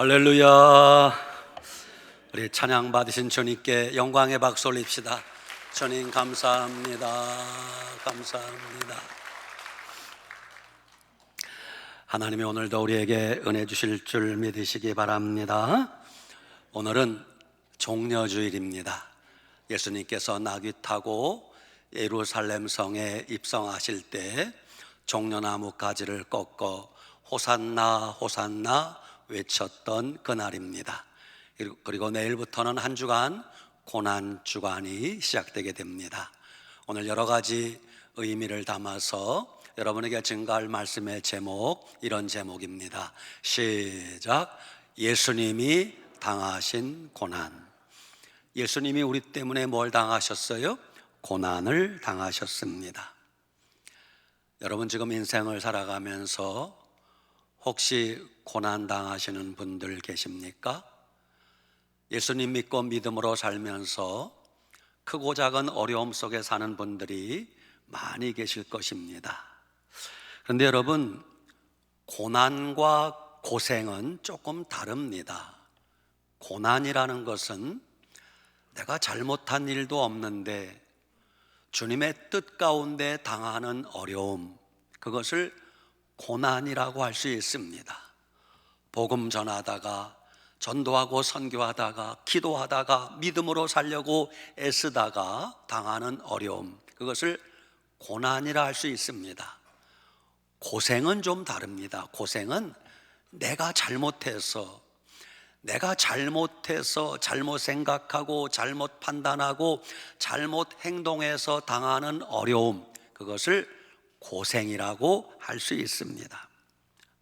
할렐루야. 우리 찬양 받으신 주님께 영광의 박수 올립시다. 주님 감사합니다. 감사합니다. 하나님이 오늘도 우리에게 은혜 주실 줄 믿으시기 바랍니다. 오늘은 종려주일입니다. 예수님께서 나귀 타고 예루살렘 성에 입성하실 때 종려나무 가지를 꺾어 호산나 호산나 외쳤던 그날입니다. 그리고 내일부터는 한 주간 고난주간이 시작되게 됩니다. 오늘 여러 가지 의미를 담아서 여러분에게 증거할 말씀의 제목, 이런 제목입니다. 시작. 예수님이 당하신 고난. 예수님이 우리 때문에 뭘 당하셨어요? 고난을 당하셨습니다. 여러분 지금 인생을 살아가면서 혹시 고난 당하시는 분들 계십니까? 예수님 믿고 믿음으로 살면서 크고 작은 어려움 속에 사는 분들이 많이 계실 것입니다. 그런데 여러분, 고난과 고생은 조금 다릅니다. 고난이라는 것은 내가 잘못한 일도 없는데 주님의 뜻 가운데 당하는 어려움, 그것을 고난이라고 할 수 있습니다. 복음 전하다가, 전도하고 선교하다가, 기도하다가, 믿음으로 살려고 애쓰다가 당하는 어려움, 그것을 고난이라 할 수 있습니다. 고생은 좀 다릅니다. 고생은 내가 잘못해서 잘못 생각하고 잘못 판단하고 잘못 행동해서 당하는 어려움, 그것을 고생이라고 할 수 있습니다.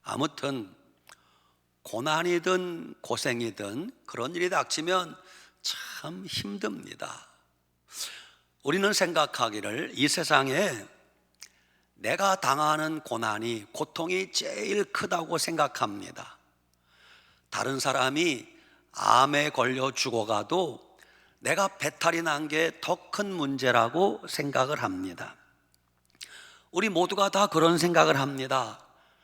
아무튼 고난이든 고생이든 그런 일이 닥치면 참 힘듭니다. 우리는 생각하기를 이 세상에 내가 당하는 고난이, 고통이 제일 크다고 생각합니다. 다른 사람이 암에 걸려 죽어가도 내가 배탈이 난 게 더 큰 문제라고 생각을 합니다. 우리 모두가 다 그런 생각을 합니다.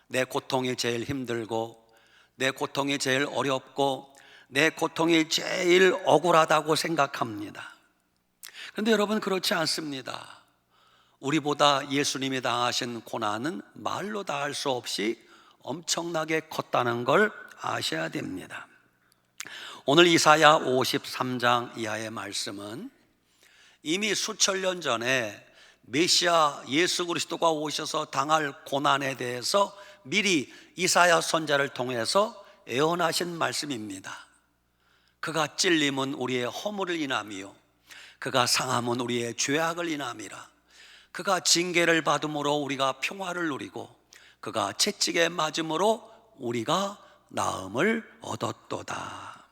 내 고통이 제일 힘들고, 내 고통이 제일 어렵고, 내 고통이 제일 억울하다고 생각합니다. 그런데 여러분, 그렇지 않습니다. 우리보다 예수님이 당하신 고난은 말로 다 할 수 없이 엄청나게 컸다는 걸 아셔야 됩니다. 오늘 이사야 53장 이하의 말씀은 이미 수천 년 전에 메시아 예수 그리스도가 오셔서 당할 고난에 대해서 미리 이사야 선지자를 통해서 예언하신 말씀입니다. 그가 찔림은 우리의 허물을 인함이요 그가 상함은 우리의 죄악을 인함이라. 그가 징계를 받음으로 우리가 평화를 누리고 그가 채찍에 맞음으로 우리가 나음을 얻었도다.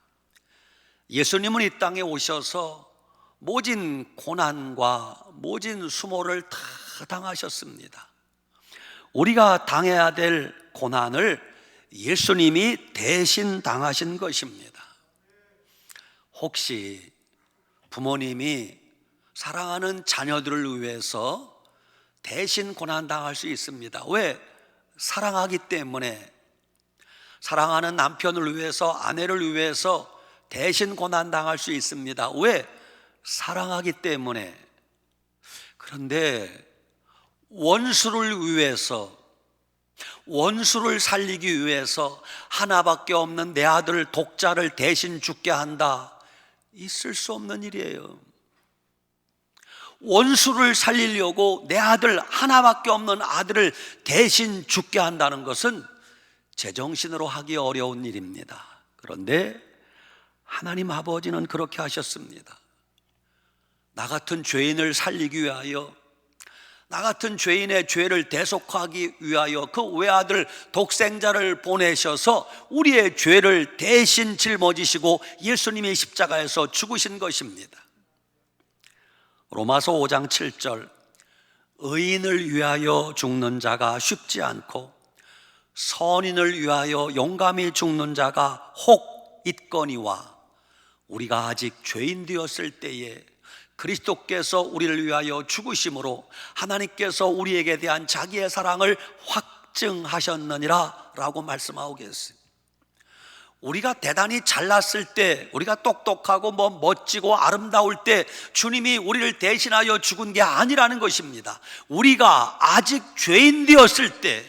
예수님은 이 땅에 오셔서 모진 고난과 모진 수모를 다 당하셨습니다. 우리가 당해야 될 고난을 예수님이 대신 당하신 것입니다. 혹시 부모님이 사랑하는 자녀들을 위해서 대신 고난 당할 수 있습니다. 왜? 사랑하기 때문에. 사랑하는 남편을 위해서, 아내를 위해서 대신 고난 당할 수 있습니다. 왜? 사랑하기 때문에. 그런데 원수를 위해서, 원수를 살리기 위해서 하나밖에 없는 내 아들 독자를 대신 죽게 한다, 있을 수 없는 일이에요. 원수를 살리려고 내 아들, 하나밖에 없는 아들을 대신 죽게 한다는 것은 제정신으로 하기 어려운 일입니다. 그런데 하나님 아버지는 그렇게 하셨습니다. 나 같은 죄인을 살리기 위하여, 나 같은 죄인의 죄를 대속하기 위하여 그 외아들 독생자를 보내셔서 우리의 죄를 대신 짊어지시고 예수님이 십자가에서 죽으신 것입니다. 로마서 5장 7절, 의인을 위하여 죽는 자가 쉽지 않고 선인을 위하여 용감히 죽는 자가 혹 있거니와 우리가 아직 죄인 되었을 때에 그리스도께서 우리를 위하여 죽으심으로 하나님께서 우리에게 대한 자기의 사랑을 확증하셨느니라 라고 말씀하고 계세요. 우리가 대단히 잘났을 때, 우리가 똑똑하고 멋지고 아름다울 때 주님이 우리를 대신하여 죽은 게 아니라는 것입니다. 우리가 아직 죄인 되었을 때,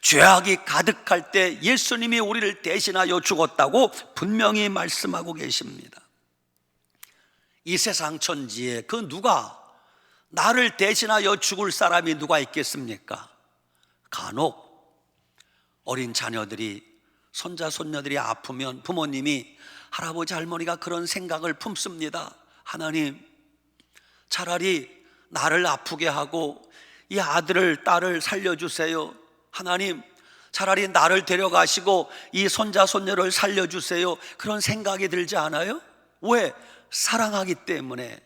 죄악이 가득할 때 예수님이 우리를 대신하여 죽었다고 분명히 말씀하고 계십니다. 이 세상 천지에 그 누가 나를 대신하여 죽을 사람이 누가 있겠습니까? 간혹 어린 자녀들이, 손자 손녀들이 아프면 부모님이, 할아버지 할머니가 그런 생각을 품습니다. 하나님, 차라리 나를 아프게 하고 이 아들을 딸을 살려주세요. 하나님, 차라리 나를 데려가시고 이 손자 손녀를 살려주세요. 그런 생각이 들지 않아요? 왜? 사랑하기 때문에.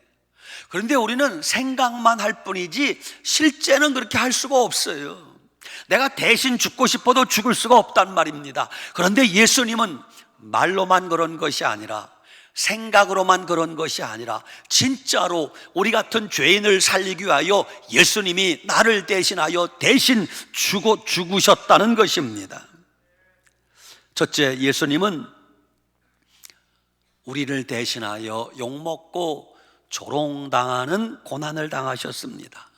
그런데 우리는 생각만 할 뿐이지 실제는 그렇게 할 수가 없어요. 내가 대신 죽고 싶어도 죽을 수가 없단 말입니다. 그런데 예수님은 말로만 그런 것이 아니라, 생각으로만 그런 것이 아니라 진짜로 우리 같은 죄인을 살리기 위하여 예수님이 나를 대신하여 대신 죽으셨다는 것입니다. 첫째, 예수님은 우리를 대신하여 욕먹고 조롱당하는 고난을 당하셨습니다.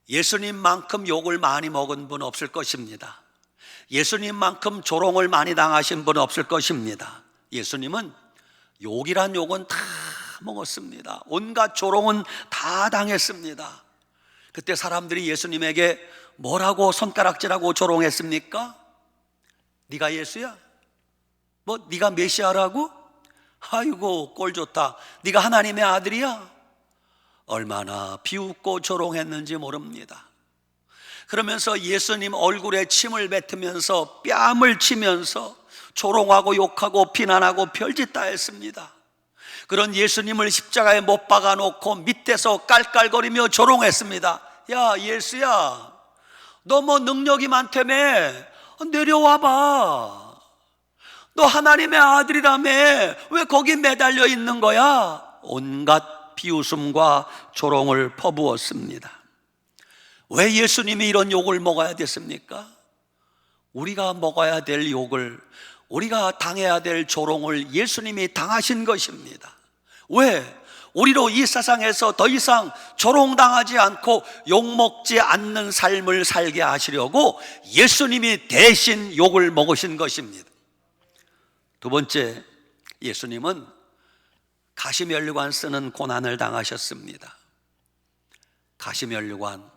예수님만큼 욕을 많이 먹은 분 없을 것입니다. 예수님만큼 조롱을 많이 당하신 분 없을 것입니다. 예수님은 욕이란 욕은 다 먹었습니다. 온갖 조롱은 다 당했습니다. 그때 사람들이 예수님에게 뭐라고 손가락질하고 조롱했습니까? 네가 예수야? 네가 메시아라고? 아이고 꼴 좋다. 네가 하나님의 아들이야? 얼마나 비웃고 조롱했는지 모릅니다. 그러면서 예수님 얼굴에 침을 뱉으면서 뺨을 치면서 조롱하고 욕하고 비난하고 별짓 다 했습니다. 그런 예수님을 십자가에 못 박아 놓고 밑에서 깔깔거리며 조롱했습니다. 야 예수야, 너 능력이 많다며, 내려와봐. 너 하나님의 아들이라며 왜 거기 매달려 있는 거야? 온갖 비웃음과 조롱을 퍼부었습니다. 왜 예수님이 이런 욕을 먹어야 됐습니까? 우리가 먹어야 될 욕을, 우리가 당해야 될 조롱을 예수님이 당하신 것입니다. 왜? 우리로 이 세상에서 더 이상 조롱당하지 않고 욕먹지 않는 삶을 살게 하시려고 예수님이 대신 욕을 먹으신 것입니다. 두 번째, 예수님은 가시면류관 쓰는 고난을 당하셨습니다. 가시면류관,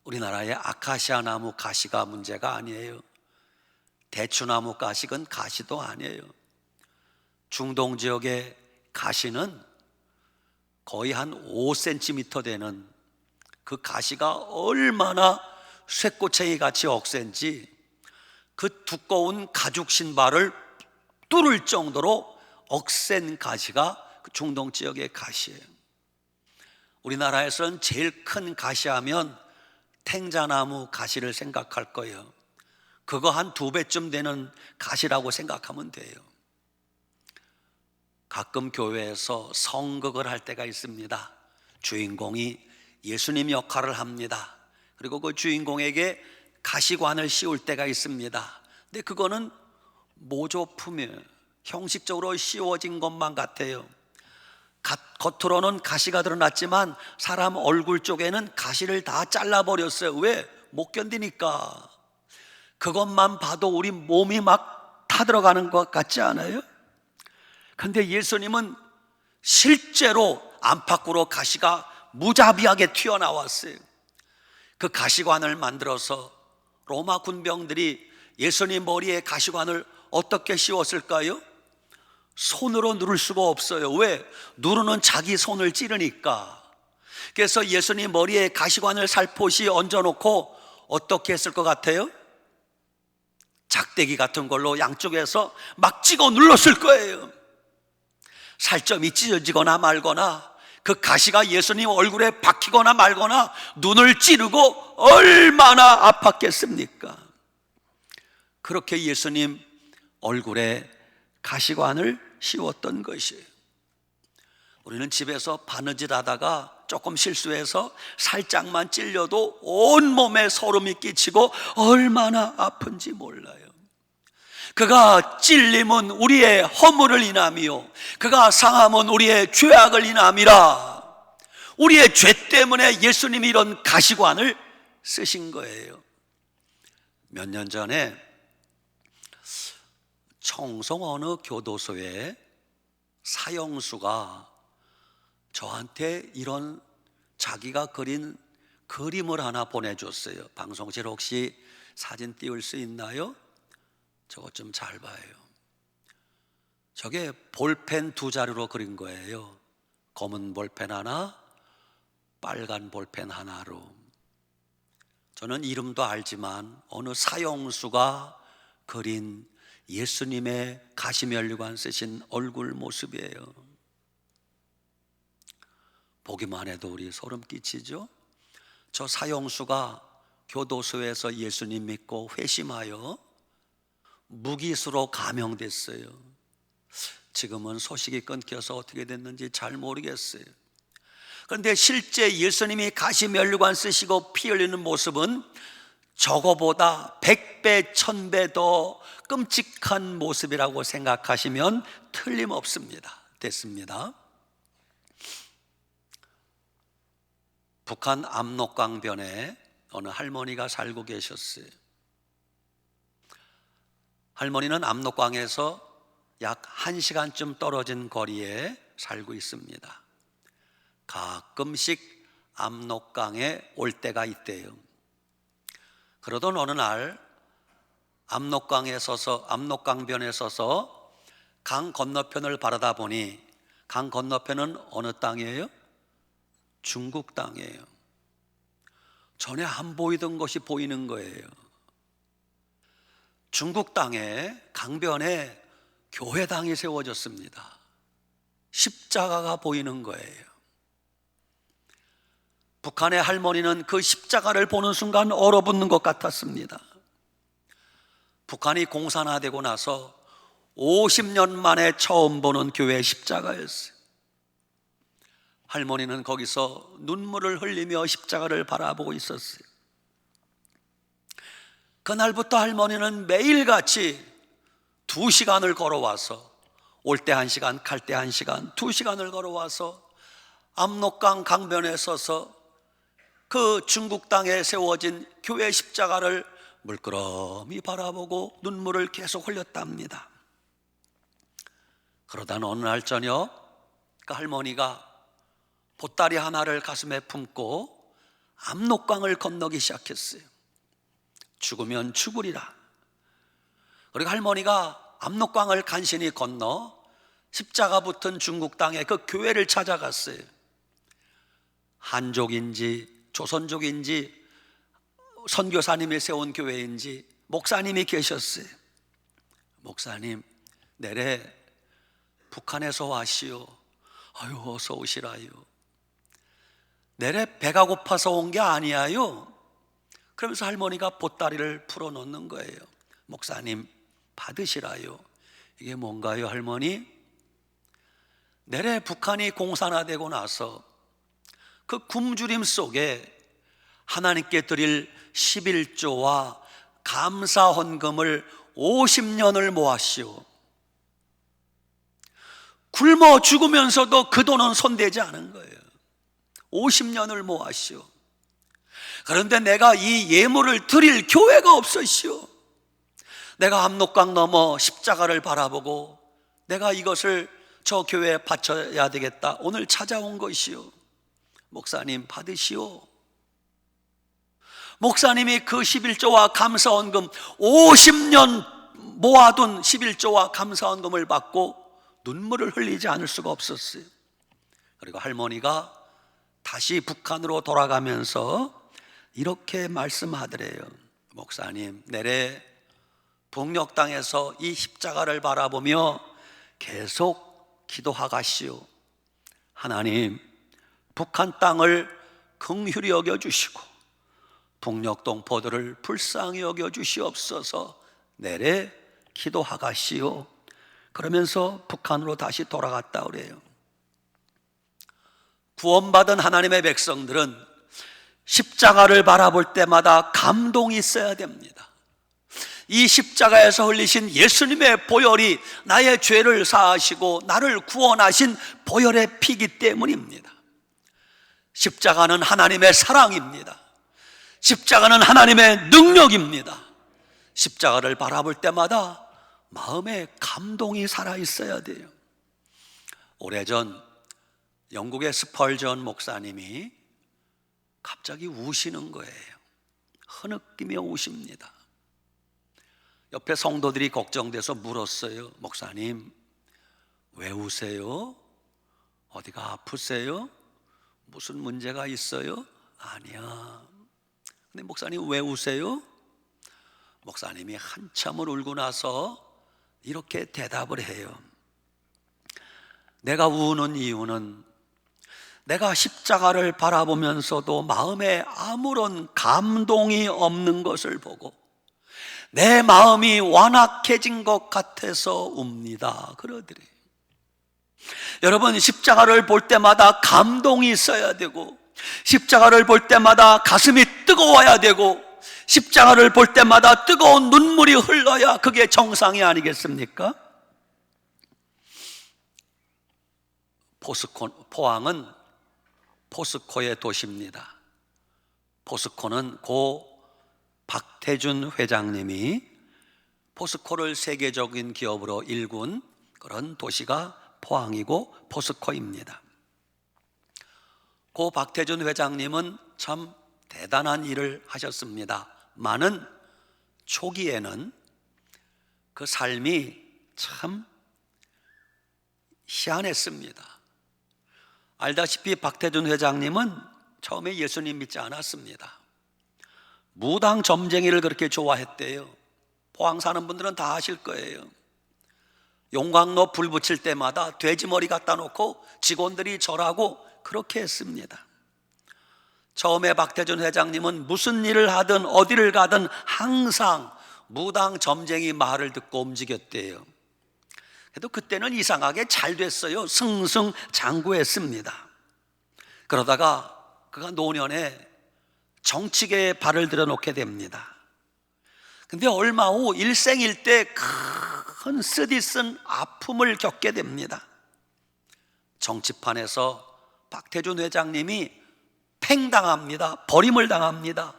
우리나라의 아카시아 나무 가시가 문제가 아니에요. 대추나무 가시건 가시도 아니에요. 중동 지역의 가시는 거의 한 5cm 되는 그 가시가 얼마나 쇠꼬챙이 같이 억센지 그 두꺼운 가죽 신발을 뚫을 정도로 억센 가시가 그 중동 지역의 가시예요. 우리나라에서는 제일 큰 가시하면 탱자나무 가시를 생각할 거예요. 그거 한 2배쯤 되는 가시라고 생각하면 돼요. 가끔 교회에서 성극을 할 때가 있습니다. 주인공이 예수님 역할을 합니다. 그리고 그 주인공에게 가시관을 씌울 때가 있습니다. 근데 그거는 모조품이에요. 형식적으로 씌워진 것만 같아요. 겉으로는 가시가 드러났지만 사람 얼굴 쪽에는 가시를 다 잘라버렸어요. 왜? 못 견디니까. 그것만 봐도 우리 몸이 막 타들어가는 것 같지 않아요? 그런데 예수님은 실제로 안팎으로 가시가 무자비하게 튀어나왔어요. 그 가시관을 만들어서 로마 군병들이 예수님 머리에 가시관을 어떻게 씌웠을까요? 손으로 누를 수가 없어요. 왜? 누르는 자기 손을 찌르니까. 그래서 예수님 머리에 가시관을 살포시 얹어놓고 어떻게 했을 것 같아요? 작대기 같은 걸로 양쪽에서 막 찍어 눌렀을 거예요. 살점이 찢어지거나 말거나 그 가시가 예수님 얼굴에 박히거나 말거나 눈을 찌르고 얼마나 아팠겠습니까? 그렇게 예수님 얼굴에 가시관을 씌웠던 것이에요. 우리는 집에서 바느질 하다가 조금 실수해서 살짝만 찔려도 온몸에 소름이 끼치고 얼마나 아픈지 몰라요. 그가 찔림은 우리의 허물을 인함이요 그가 상함은 우리의 죄악을 인함이라. 우리의 죄 때문에 예수님이 이런 가시관을 쓰신 거예요. 몇 년 전에 청송 어느 교도소에 사형수가 저한테 이런 자기가 그린 그림을 하나 보내줬어요. 방송실 혹시 사진 띄울 수 있나요? 저것 좀 잘 봐요. 저게 볼펜 2자루로 그린 거예요. 검은 볼펜 하나, 빨간 볼펜 하나로. 저는 이름도 알지만 어느 사형수가 그린 예수님의 가시면류관 쓰신 얼굴 모습이에요. 보기만 해도 우리 소름 끼치죠? 저 사형수가 교도소에서 예수님 믿고 회심하여 무기수로 감형됐어요. 지금은 소식이 끊겨서 어떻게 됐는지 잘 모르겠어요. 그런데 실제 예수님이 가시면류관 쓰시고 피 흘리는 모습은 저거보다 100배, 1000배 더 끔찍한 모습이라고 생각하시면 틀림없습니다. 됐습니다. 북한 압록강변에 어느 할머니가 살고 계셨어요. 할머니는 압록강에서 약 1시간쯤 떨어진 거리에 살고 있습니다. 가끔씩 압록강에 올 때가 있대요. 그러던 어느 날 압록강변에 서서 강 건너편을 바라다 보니 강 건너편은 어느 땅이에요? 중국 땅이에요. 전에 안 보이던 것이 보이는 거예요. 중국 땅에 강변에 교회당이 세워졌습니다. 십자가가 보이는 거예요. 북한의 할머니는 그 십자가를 보는 순간 얼어붙는 것 같았습니다. 북한이 공산화되고 나서 50년 만에 처음 보는 교회 십자가였어요. 할머니는 거기서 눈물을 흘리며 십자가를 바라보고 있었어요. 그날부터 할머니는 매일같이 2시간을 걸어와서 올 때 1시간, 갈 때 1시간, 2시간을 걸어와서 압록강 강변에 서서 그 중국 땅에 세워진 교회 십자가를 물끄러미 바라보고 눈물을 계속 흘렸답니다. 그러다 어느 날 저녁 그 할머니가 보따리 하나를 가슴에 품고 압록강을 건너기 시작했어요. 죽으면 죽으리라. 그리고 할머니가 압록강을 간신히 건너 십자가 붙은 중국 땅에 그 교회를 찾아갔어요. 한족인지 조선족인지 선교사님이 세운 교회인지 목사님이 계셨어요. 목사님, 내래 북한에서 왔시오. 아유, 어서 오시라요. 내래 배가 고파서 온 게 아니야요. 그러면서 할머니가 보따리를 풀어놓는 거예요. 목사님, 받으시라요. 이게 뭔가요, 할머니? 내래 북한이 공산화되고 나서 그 굶주림 속에 하나님께 드릴 11조와 감사 헌금을 50년을 모았시오. 굶어 죽으면서도 그 돈은 손대지 않은 거예요. 50년을 모았시오. 그런데 내가 이 예물을 드릴 교회가 없었시오. 내가 압록강 넘어 십자가를 바라보고 내가 이것을 저 교회에 바쳐야 되겠다. 오늘 찾아온 것이요. 목사님, 받으시오. 목사님이 그 11조와 감사헌금 50년 모아둔 11조와 감사헌금을 받고 눈물을 흘리지 않을 수가 없었어요. 그리고 할머니가 다시 북한으로 돌아가면서 이렇게 말씀하더래요. 목사님, 내래 북녘 땅에서 이 십자가를 바라보며 계속 기도하가시오. 하나님, 북한 땅을 긍휼히 여겨주시고 북녘 동포들을 불쌍히 여겨주시옵소서. 내래 기도하가시오. 그러면서 북한으로 다시 돌아갔다 그래요. 구원받은 하나님의 백성들은 십자가를 바라볼 때마다 감동이 있어야 됩니다. 이 십자가에서 흘리신 예수님의 보혈이 나의 죄를 사하시고 나를 구원하신 보혈의 피기 때문입니다. 십자가는 하나님의 사랑입니다. 십자가는 하나님의 능력입니다. 십자가를 바라볼 때마다 마음에 감동이 살아있어야 돼요. 오래전 영국의 스펄전 목사님이 갑자기 우시는 거예요. 흐느끼며 우십니다. 옆에 성도들이 걱정돼서 물었어요. 목사님, 왜 우세요? 어디가 아프세요? 무슨 문제가 있어요? 아니야. 근데 목사님 왜 우세요? 목사님이 한참을 울고 나서 이렇게 대답을 해요. 내가 우는 이유는 내가 십자가를 바라보면서도 마음에 아무런 감동이 없는 것을 보고 내 마음이 완악해진 것 같아서 웁니다. 그러더래요. 여러분, 십자가를 볼 때마다 감동이 있어야 되고, 십자가를 볼 때마다 가슴이 뜨거워야 되고, 십자가를 볼 때마다 뜨거운 눈물이 흘러야 그게 정상이 아니겠습니까? 포항은 포스코의 도시입니다. 포스코는 고 박태준 회장님이 포스코를 세계적인 기업으로 일군 그런 도시가 포항이고 포스코입니다. 고 박태준 회장님은 참 대단한 일을 하셨습니다. 많은 초기에는 그 삶이 참 희한했습니다. 알다시피 박태준 회장님은 처음에 예수님 믿지 않았습니다. 무당 점쟁이를 그렇게 좋아했대요. 포항 사는 분들은 다 아실 거예요. 용광로 불 붙일 때마다 돼지머리 갖다 놓고 직원들이 절하고 그렇게 했습니다. 처음에 박태준 회장님은 무슨 일을 하든 어디를 가든 항상 무당 점쟁이 말을 듣고 움직였대요. 그래도 그때는 이상하게 잘 됐어요. 승승장구했습니다. 그러다가 그가 노년에 정치계에 발을 들여놓게 됩니다. 근데 얼마 후 일생일대 큰 쓰디쓴 아픔을 겪게 됩니다. 정치판에서 박태준 회장님이 팽당합니다. 버림을 당합니다.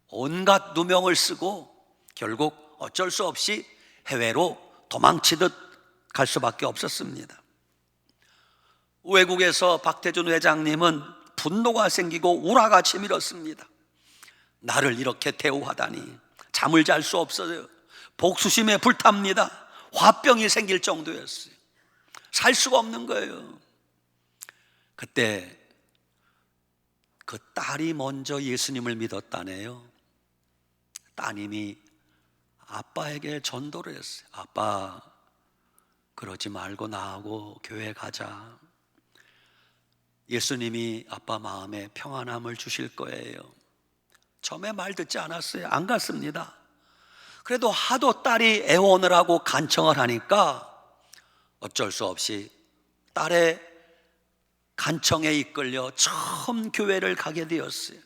온갖 누명을 쓰고 결국 어쩔 수 없이 해외로 도망치듯 갈 수밖에 없었습니다. 외국에서 박태준 회장님은 분노가 생기고 우라가 치밀었습니다. 나를 이렇게 대우하다니 잠을 잘 수 없어요. 복수심에 불탑니다. 화병이 생길 정도였어요. 살 수가 없는 거예요. 그때 그 딸이 먼저 예수님을 믿었다네요. 따님이 아빠에게 전도를 했어요. 아빠, 그러지 말고 나하고 교회 가자. 예수님이 아빠 마음에 평안함을 주실 거예요. 처음에 말 듣지 않았어요. 안 갔습니다. 그래도 하도 딸이 애원을 하고 간청을 하니까 어쩔 수 없이 딸의 간청에 이끌려 처음 교회를 가게 되었어요.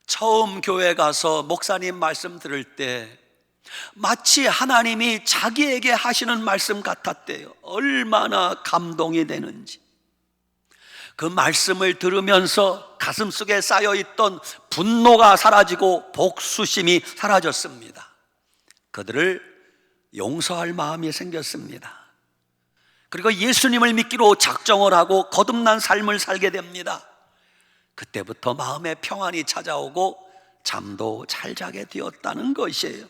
처음 교회 가서 목사님 말씀 들을 때 마치 하나님이 자기에게 하시는 말씀 같았대요. 얼마나 감동이 되는지. 그 말씀을 들으면서 가슴속에 쌓여있던 분노가 사라지고 복수심이 사라졌습니다. 그들을 용서할 마음이 생겼습니다. 그리고 예수님을 믿기로 작정을 하고 거듭난 삶을 살게 됩니다. 그때부터 마음의 평안이 찾아오고 잠도 잘 자게 되었다는 것이에요.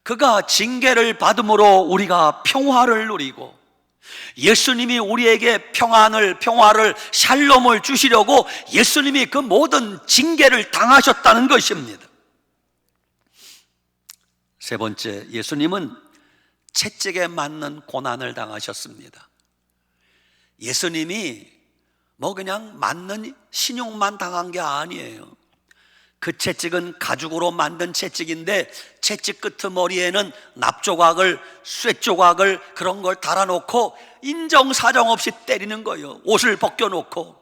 그가 징계를 받음으로 우리가 평화를 누리고 예수님이 우리에게 평화를 샬롬을 주시려고 예수님이 그 모든 징계를 당하셨다는 것입니다. 세 번째, 예수님은 채찍에 맞는 고난을 당하셨습니다. 예수님이 그냥 맞는 신용만 당한 게 아니에요. 그 채찍은 가죽으로 만든 채찍인데 채찍 끄트머리에는 납조각을, 쇠조각을 그런 걸 달아놓고 인정사정 없이 때리는 거예요. 옷을 벗겨놓고.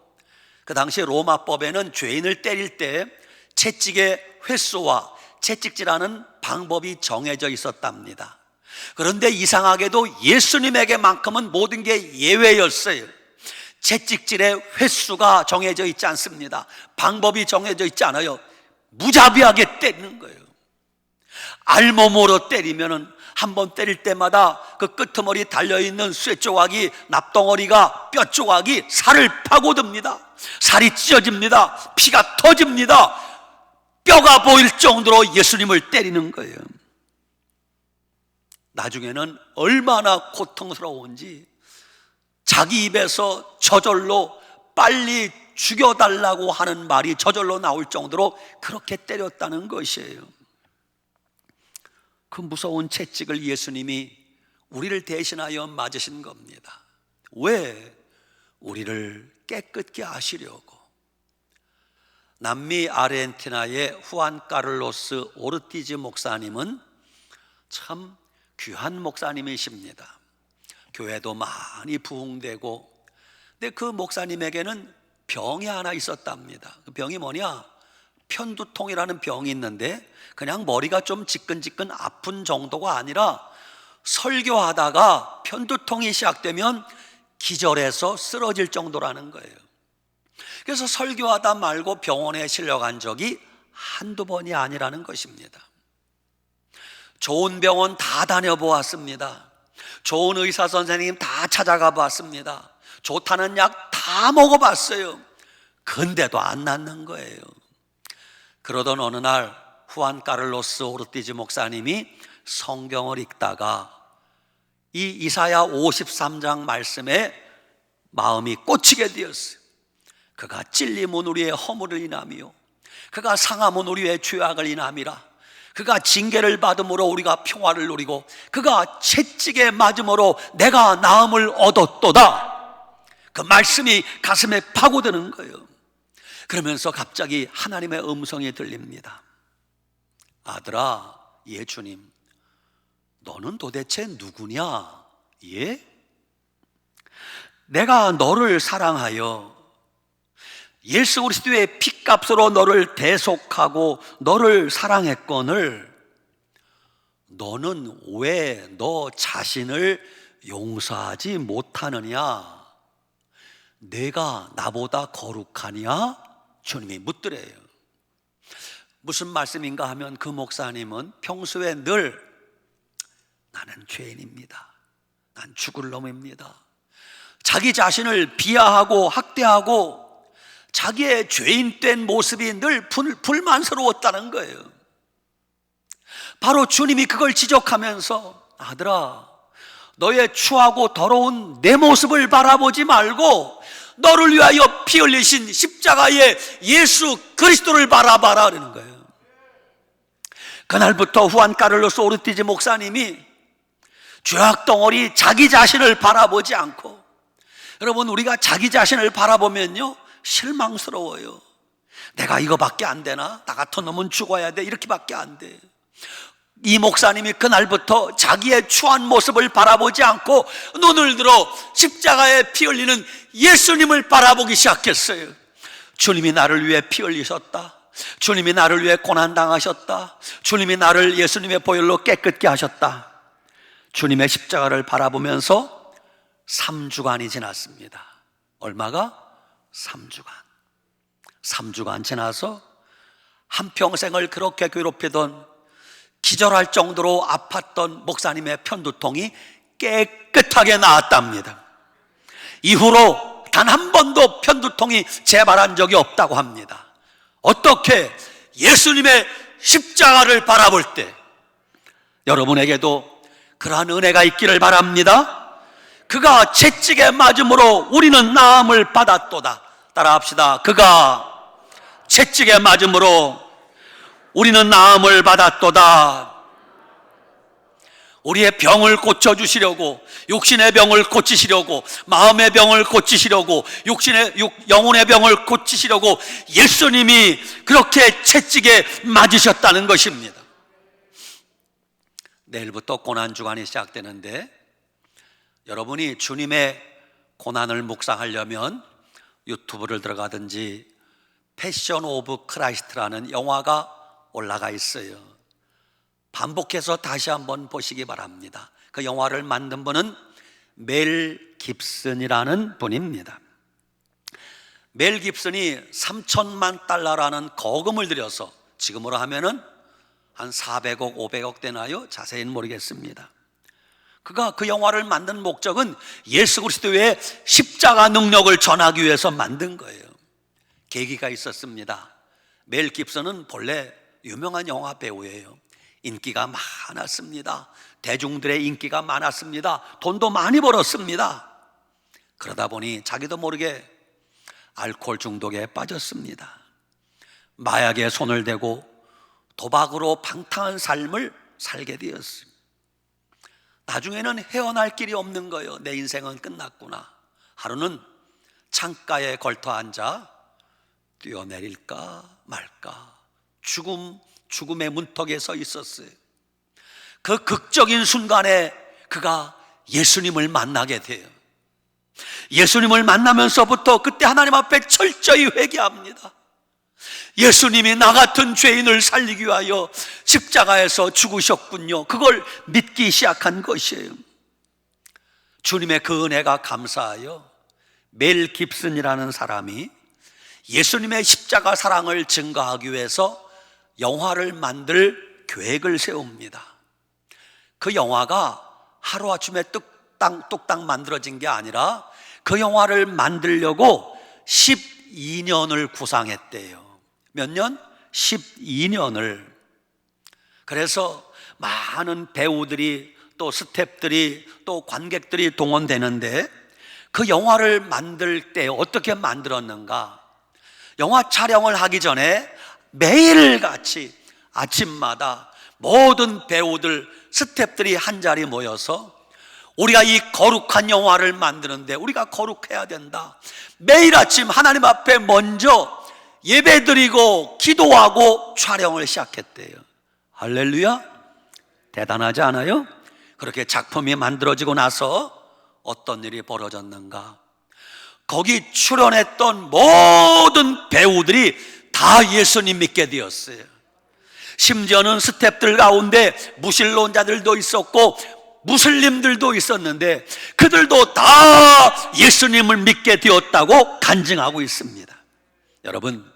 그 당시 로마법에는 죄인을 때릴 때 채찍의 횟수와 채찍질하는 방법이 정해져 있었답니다. 그런데 이상하게도 예수님에게만큼은 모든 게 예외였어요. 채찍질의 횟수가 정해져 있지 않습니다. 방법이 정해져 있지 않아요. 무자비하게 때리는 거예요. 알몸으로 때리면은 한 번 때릴 때마다 그 끄트머리 달려있는 쇠 조각이, 납덩어리가, 뼈 조각이 살을 파고듭니다. 살이 찢어집니다. 피가 터집니다. 뼈가 보일 정도로 예수님을 때리는 거예요. 나중에는 얼마나 고통스러운지 자기 입에서 저절로 빨리 죽여달라고 하는 말이 저절로 나올 정도로 그렇게 때렸다는 것이에요. 그 무서운 채찍을 예수님이 우리를 대신하여 맞으신 겁니다. 왜? 우리를 깨끗게 하시려고. 남미 아르헨티나의 후안 카를로스 오르티즈 목사님은 참 귀한 목사님이십니다. 교회도 많이 부흥되고, 근데 그 목사님에게는 병이 하나 있었답니다. 그 병이 뭐냐? 편두통이라는 병이 있는데 그냥 머리가 좀 지끈지끈 아픈 정도가 아니라 설교하다가 편두통이 시작되면 기절해서 쓰러질 정도라는 거예요. 그래서 설교하다 말고 병원에 실려간 적이 한두 번이 아니라는 것입니다. 좋은 병원 다 다녀보았습니다. 좋은 의사 선생님 다 찾아가 봤습니다. 좋다는 약 다 먹어봤어요. 근데도 안 낫는 거예요. 그러던 어느 날 후안 카를로스 오르티즈 목사님이 성경을 읽다가 이 이사야 53장 말씀에 마음이 꽂히게 되었어요. 그가 찔림은 우리의 허물을 인하며 그가 상함은 우리의 죄악을 인함이라. 그가 징계를 받음으로 우리가 평화를 누리고 그가 채찍에 맞음으로 내가 나음을 얻었도다. 그 말씀이 가슴에 파고드는 거예요. 그러면서 갑자기 하나님의 음성이 들립니다. 아들아, 예 주님, 너는 도대체 누구냐? 예? 내가 너를 사랑하여 예수 그리스도의 피값으로 너를 대속하고 너를 사랑했거늘 너는 왜 너 자신을 용서하지 못하느냐? 내가 나보다 거룩하냐? 주님이 묻더래요. 무슨 말씀인가 하면 그 목사님은 평소에 늘 나는 죄인입니다. 난 죽을 놈입니다. 자기 자신을 비하하고 학대하고 자기의 죄인된 모습이 늘 불만스러웠다는 거예요. 바로 주님이 그걸 지적하면서 아들아, 너의 추하고 더러운 내 모습을 바라보지 말고 너를 위하여 피 흘리신 십자가의 예수 그리스도를 바라봐라 그러는 거예요. 그날부터 후안 카를로스 오르티즈 목사님이 죄악 덩어리 자기 자신을 바라보지 않고, 여러분 우리가 자기 자신을 바라보면요 실망스러워요. 내가 이거밖에 안 되나? 나 같은 놈은 죽어야 돼. 이렇게밖에 안 돼. 이 목사님이 그날부터 자기의 추한 모습을 바라보지 않고 눈을 들어 십자가에 피 흘리는 예수님을 바라보기 시작했어요. 주님이 나를 위해 피 흘리셨다. 주님이 나를 위해 고난당하셨다. 주님이 나를 예수님의 보혈로 깨끗게 하셨다. 주님의 십자가를 바라보면서 3주간이 지났습니다. 얼마가? 3주간. 3주간 지나서 한평생을 그렇게 괴롭히던, 기절할 정도로 아팠던 목사님의 편두통이 깨끗하게 나았답니다. 이후로 단 한 번도 편두통이 재발한 적이 없다고 합니다. 어떻게? 예수님의 십자가를 바라볼 때. 여러분에게도 그러한 은혜가 있기를 바랍니다. 그가 채찍에 맞음으로 우리는 나음을 받았도다. 따라합시다. 그가 채찍에 맞음으로 우리는 나음을 받았도다. 우리의 병을 고쳐주시려고, 육신의 병을 고치시려고, 마음의 병을 고치시려고, 영혼의 병을 고치시려고 예수님이 그렇게 채찍에 맞으셨다는 것입니다. 내일부터 고난주간이 시작되는데, 여러분이 주님의 고난을 묵상하려면 유튜브를 들어가든지 패션 오브 크라이스트라는 영화가 올라가 있어요. 반복해서 다시 한번 보시기 바랍니다. 그 영화를 만든 분은 멜 깁슨이라는 분입니다. 멜 깁슨이 3천만 달러라는 거금을 들여서, 지금으로 하면은 한 400억, 500억 되나요? 자세히는 모르겠습니다. 그가 그 영화를 만든 목적은 예수 그리스도의 십자가 능력을 전하기 위해서 만든 거예요. 계기가 있었습니다. 멜 깁슨은 본래 유명한 영화 배우예요. 인기가 많았습니다. 대중들의 인기가 많았습니다. 돈도 많이 벌었습니다. 그러다 보니 자기도 모르게 알코올 중독에 빠졌습니다. 마약에 손을 대고 도박으로 방탕한 삶을 살게 되었습니다. 나중에는 헤어날 길이 없는 거예요. 내 인생은 끝났구나. 하루는 창가에 걸터 앉아 뛰어내릴까 말까, 죽음의 문턱에 서 있었어요. 그 극적인 순간에 그가 예수님을 만나게 돼요. 예수님을 만나면서부터 그때 하나님 앞에 철저히 회개합니다. 예수님이 나 같은 죄인을 살리기 위하여 십자가에서 죽으셨군요. 그걸 믿기 시작한 것이에요. 주님의 그 은혜가 감사하여 멜 깁슨이라는 사람이 예수님의 십자가 사랑을 증거하기 위해서 영화를 만들 계획을 세웁니다. 그 영화가 하루아침에 뚝딱 만들어진 게 아니라 그 영화를 만들려고 12년을 구상했대요. 몇 년? 12년을. 그래서 많은 배우들이, 또 스태프들이, 또 관객들이 동원되는데, 그 영화를 만들 때 어떻게 만들었는가? 영화 촬영을 하기 전에 매일같이 아침마다 모든 배우들, 스태프들이 한자리 모여서 우리가 이 거룩한 영화를 만드는데 우리가 거룩해야 된다. 매일 아침 하나님 앞에 먼저 예배드리고 기도하고 촬영을 시작했대요. 할렐루야! 대단하지 않아요? 그렇게 작품이 만들어지고 나서 어떤 일이 벌어졌는가? 거기 출연했던 모든 배우들이 다 예수님 믿게 되었어요. 심지어는 스태프들 가운데 무신론자들도 있었고 무슬림들도 있었는데 그들도 다 예수님을 믿게 되었다고 간증하고 있습니다. 여러분,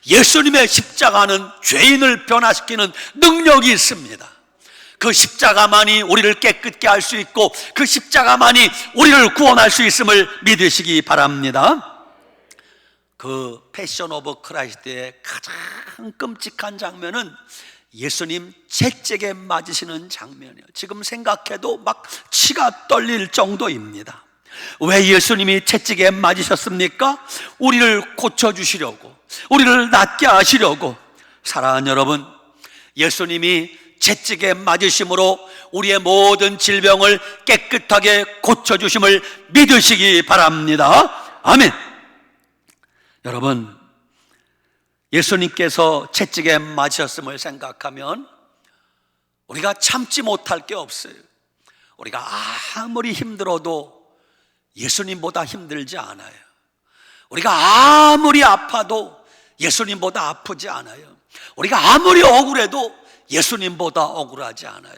예수님의 십자가는 죄인을 변화시키는 능력이 있습니다. 그 십자가만이 우리를 깨끗게 할 수 있고 그 십자가만이 우리를 구원할 수 있음을 믿으시기 바랍니다. 그 패션 오브 크라이스트의 가장 끔찍한 장면은 예수님 채찍에 맞으시는 장면이에요. 지금 생각해도 막 치가 떨릴 정도입니다. 왜 예수님이 채찍에 맞으셨습니까? 우리를 고쳐주시려고, 우리를 낫게 하시려고. 사랑하는 여러분, 예수님이 채찍에 맞으심으로 우리의 모든 질병을 깨끗하게 고쳐주심을 믿으시기 바랍니다. 아멘. 여러분, 예수님께서 채찍에 맞으셨음을 생각하면 우리가 참지 못할 게 없어요. 우리가 아무리 힘들어도 예수님보다 힘들지 않아요. 우리가 아무리 아파도 예수님보다 아프지 않아요. 우리가 아무리 억울해도 예수님보다 억울하지 않아요.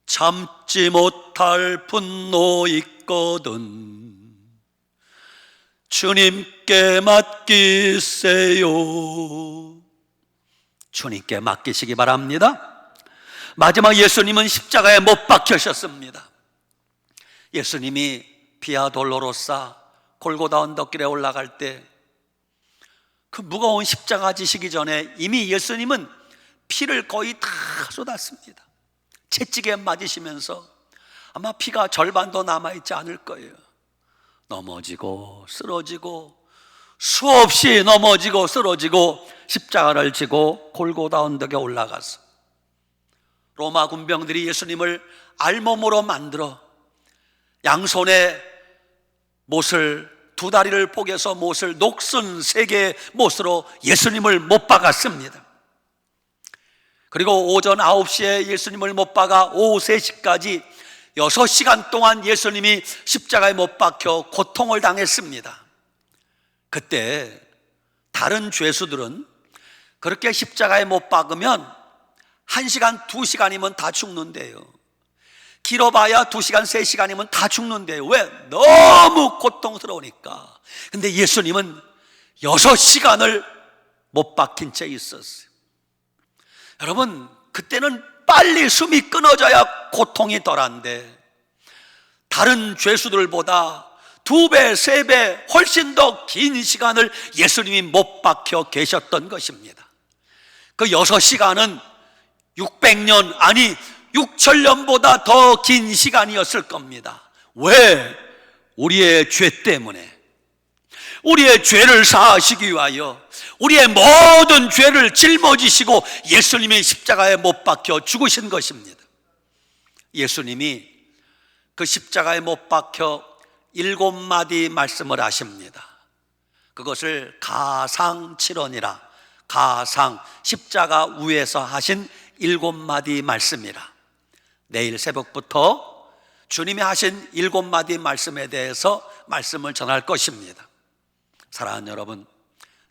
참지 못할 분노 있거든 주님께 맡기세요. 주님께 맡기시기 바랍니다. 마지막 예수님은 십자가에 못 박히셨습니다. 예수님이 비아 돌로로사 골고다 언덕길에 올라갈 때 그 무거운 십자가 지시기 전에 이미 예수님은 피를 거의 다 쏟았습니다. 채찍에 맞으시면서 아마 피가 절반도 남아있지 않을 거예요. 넘어지고 쓰러지고 수없이 넘어지고 쓰러지고 십자가를 지고 골고다 언덕에 올라가서 로마 군병들이 예수님을 알몸으로 만들어 양손에 못을, 두 다리를 포개서 못을, 녹슨 3개의 못으로 예수님을 못 박았습니다. 그리고 오전 9시에 예수님을 못 박아 오후 3시까지 6시간 동안 예수님이 십자가에 못 박혀 고통을 당했습니다. 그때 다른 죄수들은 그렇게 십자가에 못 박으면 1시간, 2시간이면 다 죽는데요. 길어봐야 2시간, 3시간이면 다 죽는데요. 왜? 너무 고통스러우니까. 근데 예수님은 6시간을 못 박힌 채 있었어요. 여러분, 그때는 빨리 숨이 끊어져야 고통이 덜한데 다른 죄수들보다 2배, 3배 훨씬 더 긴 시간을 예수님이 못 박혀 계셨던 것입니다. 그 6시간은 600년, 아니 6,000년보다 더 긴 시간이었을 겁니다. 왜? 우리의 죄 때문에, 우리의 죄를 사하시기 위하여 우리의 모든 죄를 짊어지시고 예수님이 십자가에 못 박혀 죽으신 것입니다. 예수님이 그 십자가에 못 박혀 7마디 말씀을 하십니다. 그것을 가상칠언이라, 가상, 십자가 위에서 하신 7마디 말씀이라. 내일 새벽부터 주님이 하신 7마디 말씀에 대해서 말씀을 전할 것입니다. 사랑하는 여러분,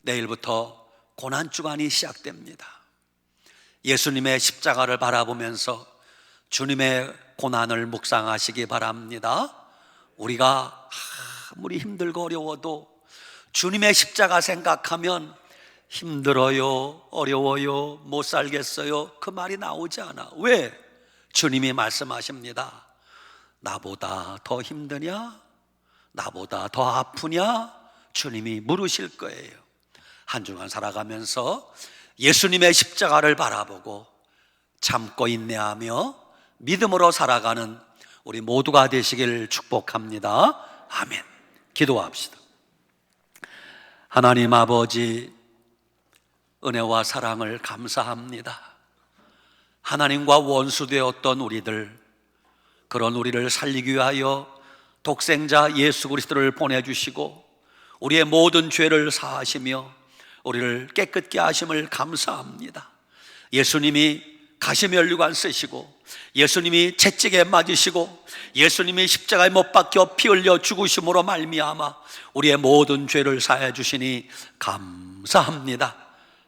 내일부터 고난주간이 시작됩니다. 예수님의 십자가를 바라보면서 주님의 고난을 묵상하시기 바랍니다. 우리가 아무리 힘들고 어려워도 주님의 십자가 생각하면 힘들어요, 어려워요, 못 살겠어요, 그 말이 나오지 않아. 왜? 주님이 말씀하십니다. 나보다 더 힘드냐? 나보다 더 아프냐? 주님이 물으실 거예요. 한 주간 살아가면서 예수님의 십자가를 바라보고 참고 인내하며 믿음으로 살아가는 우리 모두가 되시길 축복합니다. 아멘. 기도합시다. 하나님 아버지, 은혜와 사랑을 감사합니다. 하나님과 원수되었던 우리들, 그런 우리를 살리기 위하여 독생자 예수 그리스도를 보내주시고 우리의 모든 죄를 사하시며 우리를 깨끗게 하심을 감사합니다. 예수님이 가시면류관 쓰시고 예수님이 채찍에 맞으시고 예수님이 십자가에 못 박혀 피 흘려 죽으심으로 말미암아 우리의 모든 죄를 사해 주시니 감사합니다.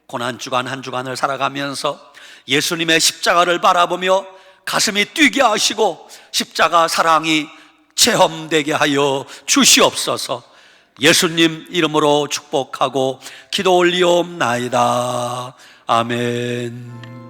고난주간 한 주간을 살아가면서 예수님의 십자가를 바라보며 가슴이 뛰게 하시고 십자가 사랑이 체험되게 하여 주시옵소서. 예수님 이름으로 축복하고 기도 올리옵나이다. 아멘.